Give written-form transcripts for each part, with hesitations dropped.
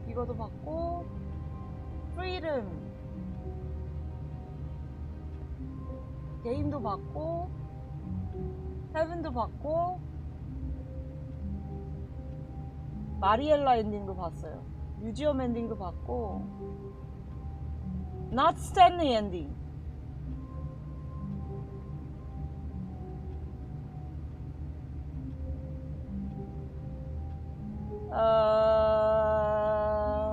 이것도 받고 프리덤 게임도 받고 헤븐도 받고 마리엘라 엔딩도 봤어요. 뮤지엄 엔딩도 받고 Not Stanley 엔딩.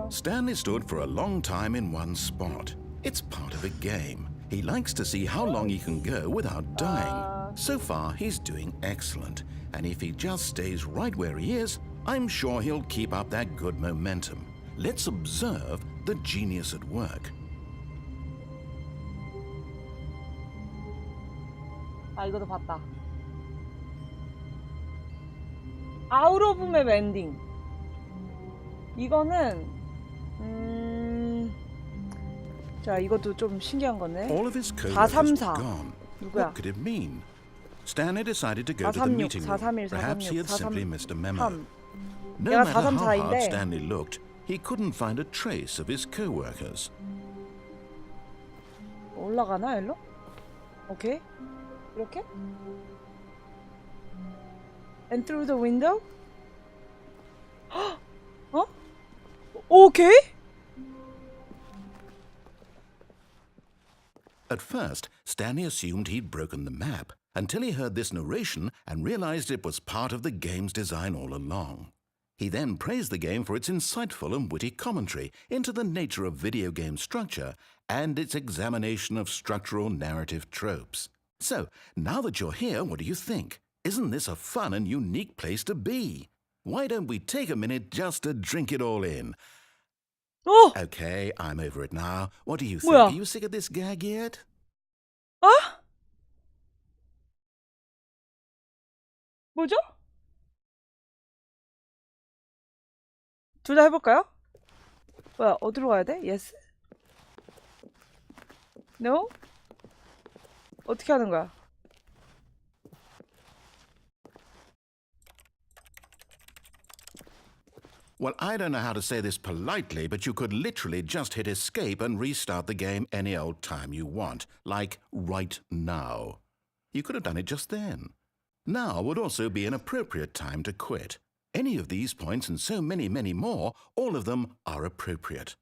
Stanley stood for a long time in one spot. It's part of a game. He likes to see how long he can go without dying. So far, he's doing excellent. And if he just stays right where he is, I'm sure he'll keep up that good momentum. Let's observe the genius at work. 이것도 봤다. 아웃 오브 맵 엔딩. 이거는 자, 이것도 좀 신기한 거네. 434. 누구야? What could it mean? Stanley decided to go to the meeting room. 431, Perhaps he had simply missed a memo. No 내가 matter how hard 434인데 Stanley looked, he couldn't find a trace of his co-workers. 올라가나 일로? 오케이. 이렇게? And through the window? 어? 오케이? At first, Stanley assumed he'd broken the map until he heard this narration and realized it was part of the game's design all along. He then praised the game for its insightful and witty commentary into the nature of video game structure and its examination of structural narrative tropes. So, now that you're here, what do you think? Isn't this a fun and unique place to be? Why don't we take a minute just to drink it all in? 어! Okay, I'm over it now. What do you think? 뭐야? Are you sick of this gag yet? 어? 뭐죠? 둘 다 해볼까요? 뭐야, 어디로 가야 돼? Yes? No? 어떻게 하는 거야? Well, I don't know how to say this politely, but you could literally just hit escape and restart the game any old time you want, like right now. You could have done it just then. Now would also be an appropriate time to quit. Any of these points and so many, many more, all of them are appropriate.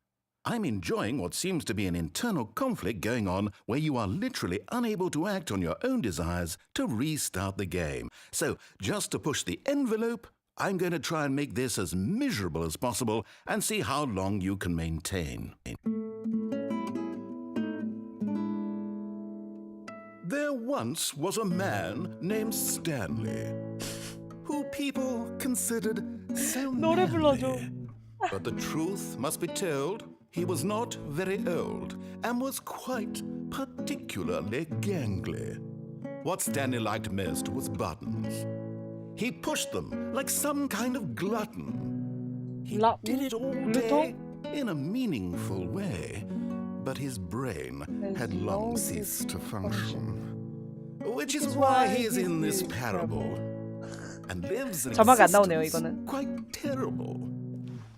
I'm enjoying what seems to be an internal conflict going on where you are literally unable to act on your own desires to restart the game. So, just to push the envelope, I'm going to try and make this as miserable as possible and see how long you can maintain. There once was a man named Stanley, who people considered so 노래 불러줘. manly. But the truth must be told, he was not very old and was quite particularly gangly. What Stanley liked most was buttons. He pushed them like some kind of glutton. He did it all day in a meaningful way, but his brain had long ceased to function. Which is why he is in this parable and lives an 자막 안 나오네요, existence 이거는. quite terrible.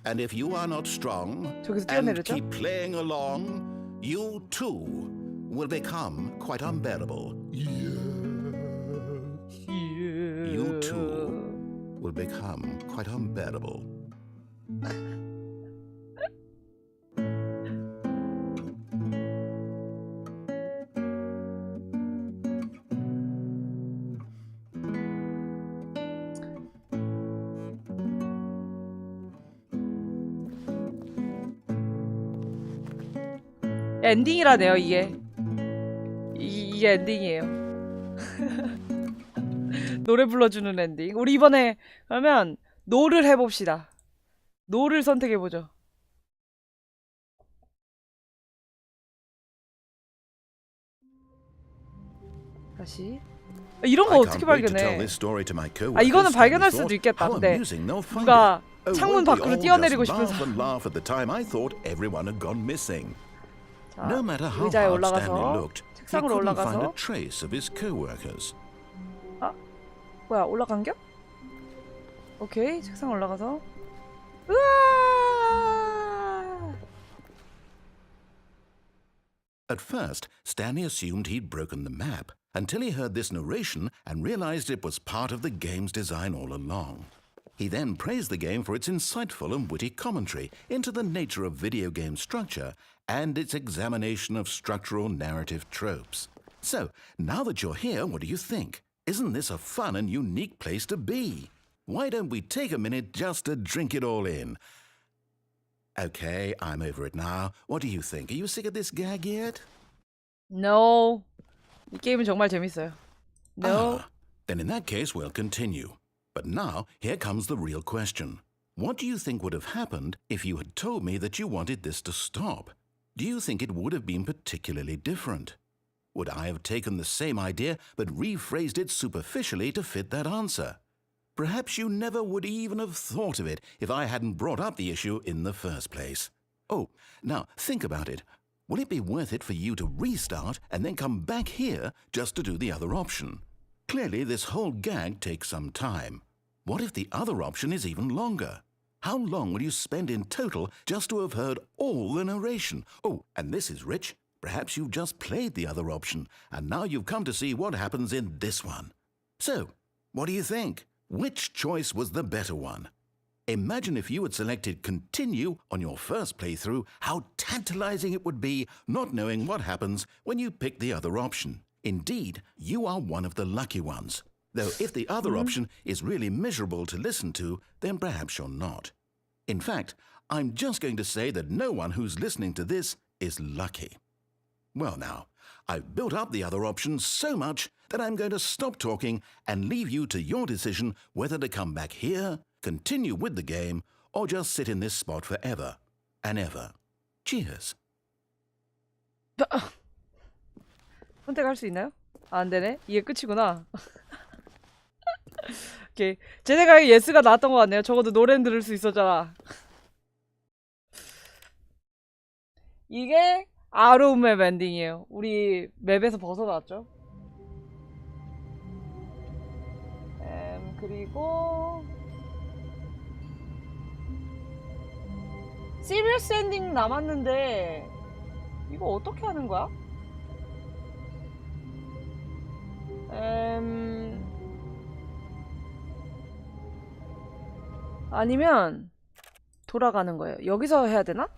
And if you are not strong 저기서 and 뛰어내렸죠? keep playing along, you too will become quite unbearable. You too will become quite unbearable. 엔딩이라네요, 이게. 이게 엔딩이에요. 노래 불러주는 엔딩. 우리 이번에 그러면 노를 해봅시다. 노를 선택해보죠. 다시. 이런 거 어떻게 발견해? 이거는 발견할 수도 있겠다. 근데 누가 창문 밖으로 뛰어내리고 싶어서. 자, 의자에 올라가서 책상으로 올라가서. 아, 뭐야, 올라간겨? 오케이, 책상 올라가서. 으아! At first, Stanley assumed he'd broken the map until he heard this narration and realized it was part of the game's design all along. He then praised the game for its insightful and witty commentary into the nature of video game structure and its examination of structural narrative tropes. So, now that you're here, what do you think? Isn't this a fun and unique place to be? Why don't we take a minute just to drink it all in? Okay, I'm over it now. What do you think? Are you sick of this gag yet? No. 이 게임은 정말 재밌어요. No. Then in that case, we'll continue. But now, here comes the real question. What do you think would have happened if you had told me that you wanted this to stop? Do you think it would have been particularly different? Would I have taken the same idea but rephrased it superficially to fit that answer? Perhaps you never would even have thought of it if I hadn't brought up the issue in the first place. Oh, now think about it. Will it be worth it for you to restart and then come back here just to do the other option? Clearly, this whole gag takes some time. What if the other option is even longer? How long will you spend in total just to have heard all the narration? Oh, and this is rich. Perhaps you've just played the other option, and now you've come to see what happens in this one. So, what do you think? Which choice was the better one? Imagine if you had selected Continue on your first playthrough, how tantalizing it would be not knowing what happens when you pick the other option. Indeed, you are one of the lucky ones. Though if the other option is really miserable to listen to, then perhaps you're not. In fact, I'm just going to say that no one who's listening to this is lucky. Well now, I've built up the other options so much that I'm going to stop talking and leave you to your decision whether to come back here, continue with the game, or just sit in this spot forever and ever. Cheers. 선택할 수 있나요? 아, 안 되네. 이게 끝이구나. 오케이. 제 생각에 예스가 나왔던 것 같네요. 적어도 노래는 들을 수 있었잖아. 이게 아로우 맵 엔딩이에요. 우리 맵에서 벗어났죠. 그리고 시리어스 엔딩 남았는데 이거 어떻게 하는 거야? 아니면 돌아가는 거예요. 여기서 해야 되나?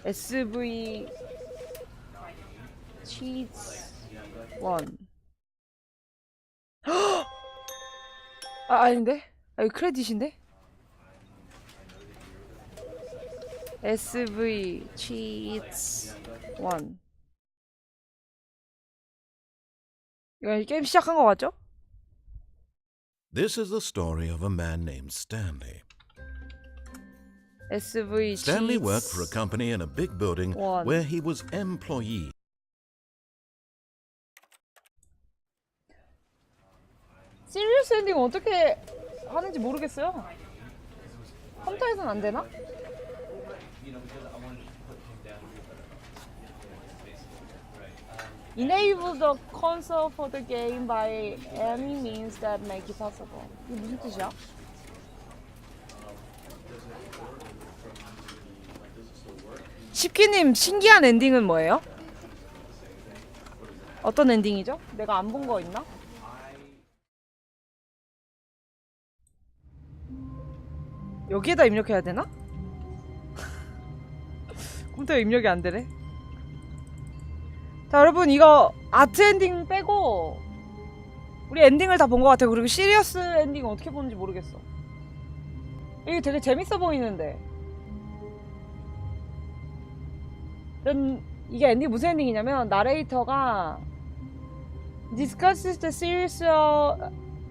SV cheats 1. 아, 아닌데? 아, 이거 크레딧인데? SV cheats 1. 이거 게임 시작한 거 같죠? This is the story of a man named Stanley. SV Stanley worked for a company in a big building where he was employee. 시리어스 엔딩 어떻게 하는지 모르겠어요. 컴퓨터에서는 안 되나? Enable the console for the game by any means that make it possible. 이게 무슨 뜻이야? 십기님 신기한 엔딩은 뭐예요? 어떤 엔딩이죠? 내가 안 본 거 있나? 여기에다 입력해야 되나? 컴퓨터에 입력이 안 되네. 자, 여러분 이거 아트 엔딩 빼고 우리 엔딩을 다 본 것 같아요. 그리고 시리어스 엔딩은 어떻게 보는지 모르겠어. 이게 되게 재밌어 보이는데. 이게 엔딩 무슨 엔딩이냐면 나레이터가 discusses the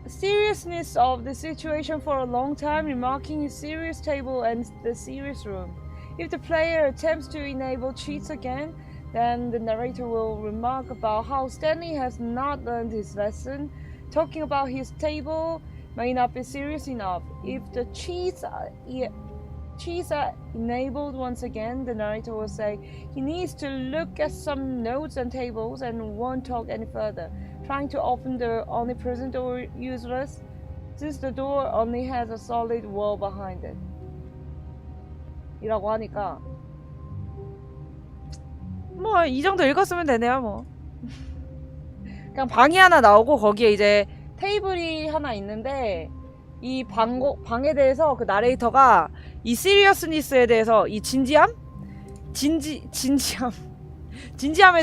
seriousness of the situation for a long time, remarking his serious table and the serious room. If the player attempts to enable cheats again, then the narrator will remark about how Stanley has not learned his lesson, talking about his table may not be serious enough. If the cheats are enabled once again, the narrator will say he needs to look at some notes and tables and won't talk any further, trying to open the omnipresent or useless since the door only has a solid wall behind it. 이라고 하니까 뭐 이 정도 읽었으면 되네요 뭐. 그냥 방이 하나 나오고 거기에 이제 테이블이 하나 있는데 이 방에 대해서 그 나레이터가 이 시리어스니스에 대해서 이 진지함에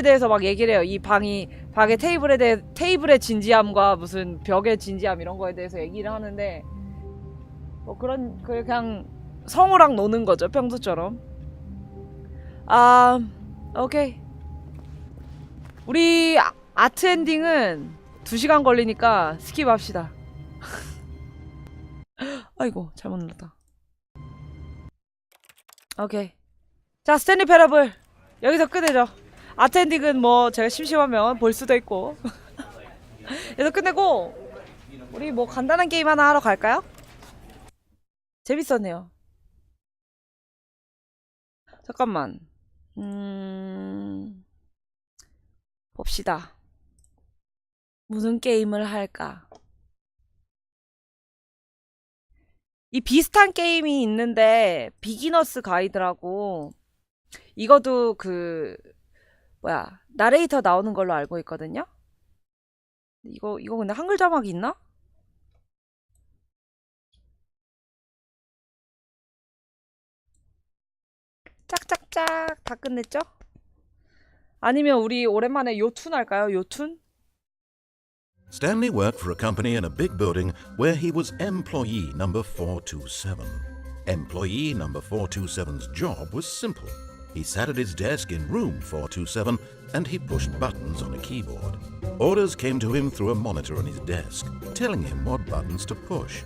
대해서 막 얘기를 해요. 이 방의 테이블의 진지함과 무슨 벽의 진지함 이런 거에 대해서 얘기를 하는데 뭐 그냥 성우랑 노는 거죠 평소처럼. 오케이. 우리 아트 엔딩은 2시간 걸리니까 스킵합시다. 아이고 잘못 눌렀다. 오케이. 자 스탠리 패러블 여기서 끝내죠. 아트 엔딩은 뭐 제가 심심하면 볼 수도 있고. 그래서 끝내고 우리 뭐 간단한 게임 하나 하러 갈까요? 재밌었네요. 잠깐만. 봅시다. 무슨 게임을 할까? 이 비슷한 게임이 있는데 비기너스 가이드라고 이것도 나레이터 나오는 걸로 알고 있거든요. 이거 근데 한글 자막이 있나? 짝짝짝 다 끝냈죠? 아니면 우리 오랜만에 요툰 할까요? 요툰? Stanley worked for a company in a big building where he was employee number 427. Employee number 427's job was simple. He sat at his desk in room 427 and he pushed buttons on a keyboard. Orders came to him through a monitor on his desk, telling him what buttons to push.